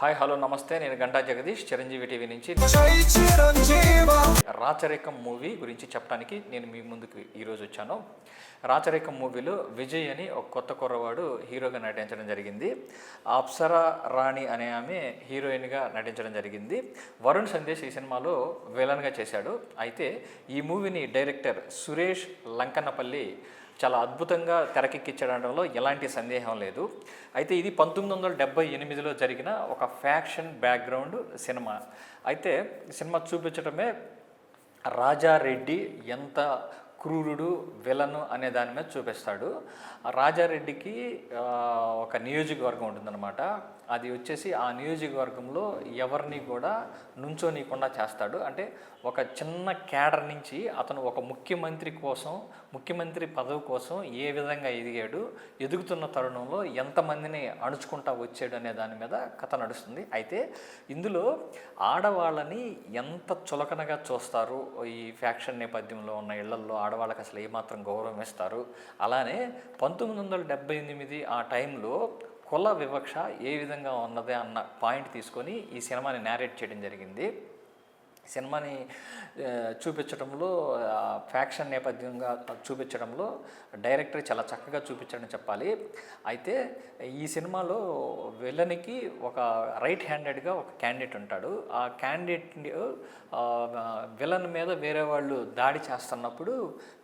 Hi hello నమస్తే, నేను Ganta Jagadish Chiranjeevi TV నుంచి రాచరికం మూవీ గురించి చెప్పడానికి నేను మీ ముందుకు ఈరోజు వచ్చాను. రాచరికం మూవీలో విజయ్ అని ఒక కొత్త కుర్రవాడు హీరోగా నటించడం జరిగింది. అప్సరా రాణి అనే ఆమె హీరోయిన్గా నటించడం జరిగింది. వరుణ్ సందేశ్ ఈ సినిమాలో విలన్గా చేశాడు. అయితే ఈ మూవీని డైరెక్టర్ సురేష్ లంకన్నపల్లి చాలా అద్భుతంగా తెరకెక్కించడంలో ఎలాంటి సందేహం లేదు. అయితే ఇది 1978లో జరిగిన ఒక ఫ్యాక్షన్ బ్యాక్గ్రౌండ్ సినిమా. అయితే సినిమా చూపించడమే రాజారెడ్డి ఎంత క్రూరుడు విలను అనే దాని మీద చూపిస్తాడు. రాజారెడ్డికి ఒక నియోజకవర్గం ఉంటుందన్నమాట. అది వచ్చేసి ఆ నియోజకవర్గంలో ఎవరిని కూడా నుంచోనీయకుండా చేస్తాడు. అంటే ఒక చిన్న క్యాడర్ నుంచి అతను ఒక ముఖ్యమంత్రి పదవి కోసం ఏ విధంగా ఎదిగాడు, ఎదుగుతున్న తరుణంలో ఎంతమందిని అణుచుకుంటా వచ్చాడు అనే దాని మీద కథ నడుస్తుంది. అయితే ఇందులో ఆడవాళ్ళని ఎంత చులకనగా చూస్తారు, ఈ ఫ్యాక్షన్ నేపథ్యంలో ఉన్న ఇళ్లల్లో ఆడవాళ్ళకి అసలు ఏమాత్రం గౌరవం ఇస్తారు. అలానే 1978 ఆ టైంలో కుల వివక్ష ఏ విధంగా ఉన్నది అన్న పాయింట్ తీసుకొని ఈ సినిమాని నేరేట్ చేయడం జరిగింది. సినిమాని చూపించడంలో ఫ్యాక్షన్ నేపథ్యంగా చూపించడంలో డైరెక్టర్ చాలా చక్కగా చూపించాడని చెప్పాలి. అయితే ఈ సినిమాలో విలన్కి ఒక రైట్ హ్యాండెడ్గా ఒక క్యాండిడేట్ ఉంటాడు. ఆ క్యాండిడేట్ విలన్ మీద వేరే వాళ్ళు దాడి చేస్తున్నప్పుడు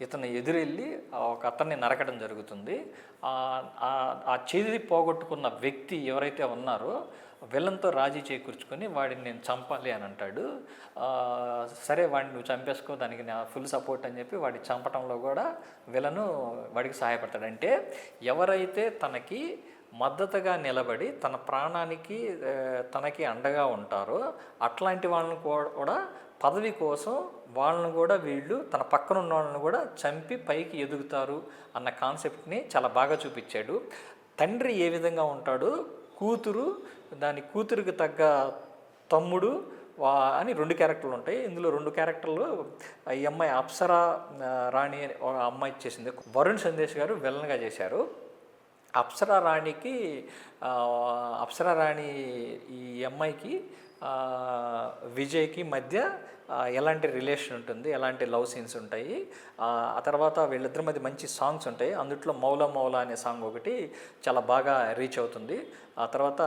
ఇతను ఎదురెళ్ళి ఒక అతన్ని నరకడం జరుగుతుంది. ఆ చేతి పోగొట్టుకున్న వ్యక్తి ఎవరైతే ఉన్నారో విలన్తో రాజీ చేకూర్చుకొని వాడిని నేను చంపాలి అని అంటాడు. సరే వాడిని నువ్వు చంపేసుకో, దానికి నా ఫుల్ సపోర్ట్ అని చెప్పి వాడిని చంపటంలో కూడా విలను వాడికి సహాయపడతాడు. అంటే ఎవరైతే తనకి మద్దతుగా నిలబడి తన ప్రాణానికి తనకి అండగా ఉంటారో అట్లాంటి వాళ్ళని కూడా పదవి కోసం వాళ్ళను కూడా వీళ్ళు తన పక్కన ఉన్న వాళ్ళని కూడా చంపి పైకి ఎదుగుతారు అన్న కాన్సెప్ట్ని చాలా బాగా చూపించాడు. తండ్రి ఏ విధంగా ఉంటాడు, దాని కూతురికి తగ్గ తమ్ముడు అని 2 క్యారెక్టర్లు ఉంటాయి. ఇందులో 2 క్యారెక్టర్లు ఈ అమ్మాయి అప్సరా రాణి అని ఒక అమ్మాయి చేసింది. వరుణ్ సందేశ్ గారు విలన్గా చేశారు. అప్సరా రాణి ఈ అమ్మాయికి విజయ్కి మధ్య ఎలాంటి రిలేషన్ ఉంటుంది, ఎలాంటి లవ్ సీన్స్ ఉంటాయి. ఆ తర్వాత వీళ్ళిద్దరి మధ్య మంచి సాంగ్స్ ఉంటాయి. అందుట్లో మౌలా మౌలా అనే సాంగ్ ఒకటి చాలా బాగా రీచ్ అవుతుంది. ఆ తర్వాత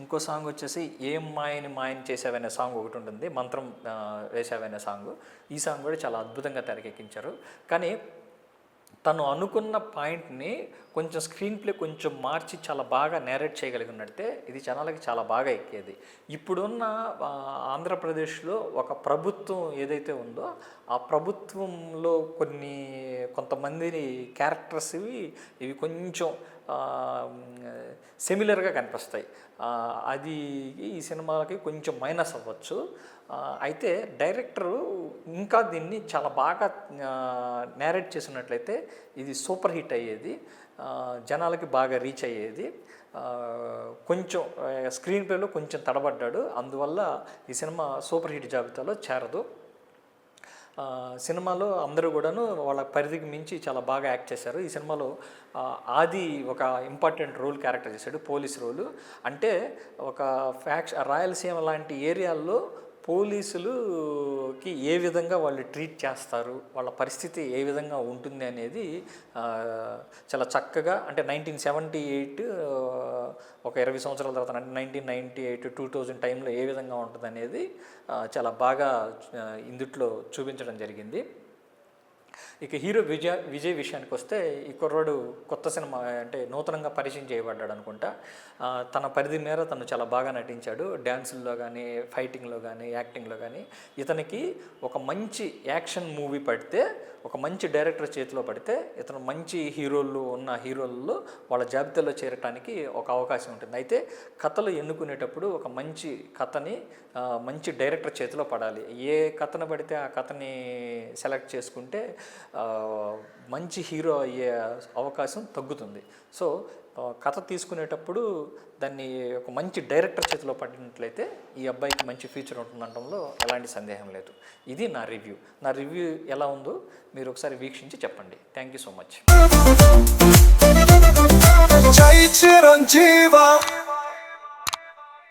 ఇంకో సాంగ్ వచ్చేసి ఏం మాయని చేసావనే సాంగ్ ఒకటి ఉంటుంది, మంత్రం వేసావనే సాంగ్. ఈ సాంగ్ కూడా చాలా అద్భుతంగా తెరకెక్కించారు. కానీ తను అనుకున్న పాయింట్ని కొంచెం స్క్రీన్ ప్లే కొంచెం మార్చి చాలా బాగా నేరేట్ చేయగలిగినట్టే ఇది జనాలకి చాలా బాగా ఎక్కేది. ఇప్పుడున్న ఆంధ్రప్రదేశ్లో ఒక ప్రభుత్వం ఏదైతే ఉందో ఆ ప్రభుత్వంలో కొంతమంది క్యారెక్టర్స్ ఇవి కొంచెం సిమిలర్గా కనిపిస్తాయి. అది ఈ సినిమాలకి కొంచెం మైనస్ అవ్వచ్చు. అయితే డైరెక్టరు ఇంకా దీన్ని చాలా బాగా నేరేట్ చేసినట్లయితే ఇది సూపర్ హిట్ అయ్యేది, జనాలకి బాగా రీచ్ అయ్యేది. కొంచెం స్క్రీన్ ప్లేలో కొంచెం తడబడ్డాడు, అందువల్ల ఈ సినిమా సూపర్ హిట్ జాబితాలో చేరదు. సినిమాలో అందరూ కూడాను వాళ్ళ పరిధికి మించి చాలా బాగా యాక్ట్ చేశారు. ఈ సినిమాలో ఆది ఒక ఇంపార్టెంట్ రోల్ క్యారెక్టర్ చేశాడు, పోలీస్ రోలు. అంటే ఒక రాయలసీమ లాంటి ఏరియాల్లో పోలీసులుకి ఏ విధంగా వాళ్ళు ట్రీట్ చేస్తారు, వాళ్ళ పరిస్థితి ఏ విధంగా ఉంటుంది అనేది చాలా చక్కగా, అంటే 1978 ఒక 20 సంవత్సరాల తర్వాత 1998 2000 టైంలో ఏ విధంగా ఉంటుంది అనేది చాలా బాగా ఇందుట్లో చూపించడం జరిగింది. ఇక హీరో విజయ్ విషయానికి వస్తే ఈ కుర్రాడు కొత్త సినిమా అంటే నూతనంగా పరిచయం చేయబడ్డాడు అనుకుంటా. తన పరిధి మేర తను చాలా బాగా నటించాడు. డ్యాన్సుల్లో కానీ, ఫైటింగ్లో కానీ, యాక్టింగ్లో కానీ. ఇతనికి ఒక మంచి యాక్షన్ మూవీ పడితే, ఒక మంచి డైరెక్టర్ చేతిలో పడితే ఇతను మంచి హీరోల్లో వాళ్ళ జాబితాలో చేరటానికి ఒక అవకాశం ఉంటుంది. అయితే కథలు ఎన్నుకునేటప్పుడు ఒక మంచి కథని మంచి డైరెక్టర్ చేతిలో పడాలి. ఏ కథను పడితే ఆ కథని సెలెక్ట్ చేసుకుంటే మంచి హీరో అయ్యే అవకాశం తగ్గుతుంది. సో కథ తీసుకునేటప్పుడు దాన్ని ఒక మంచి డైరెక్టర్ చేతిలో పడినట్లయితే ఈ అబ్బాయికి మంచి ఫ్యూచర్ ఉంటుందనడంలో ఎలాంటి సందేహం లేదు. ఇది నా రివ్యూ ఎలా ఉందో మీరు ఒకసారి వీక్షించి చెప్పండి. Thank you so much.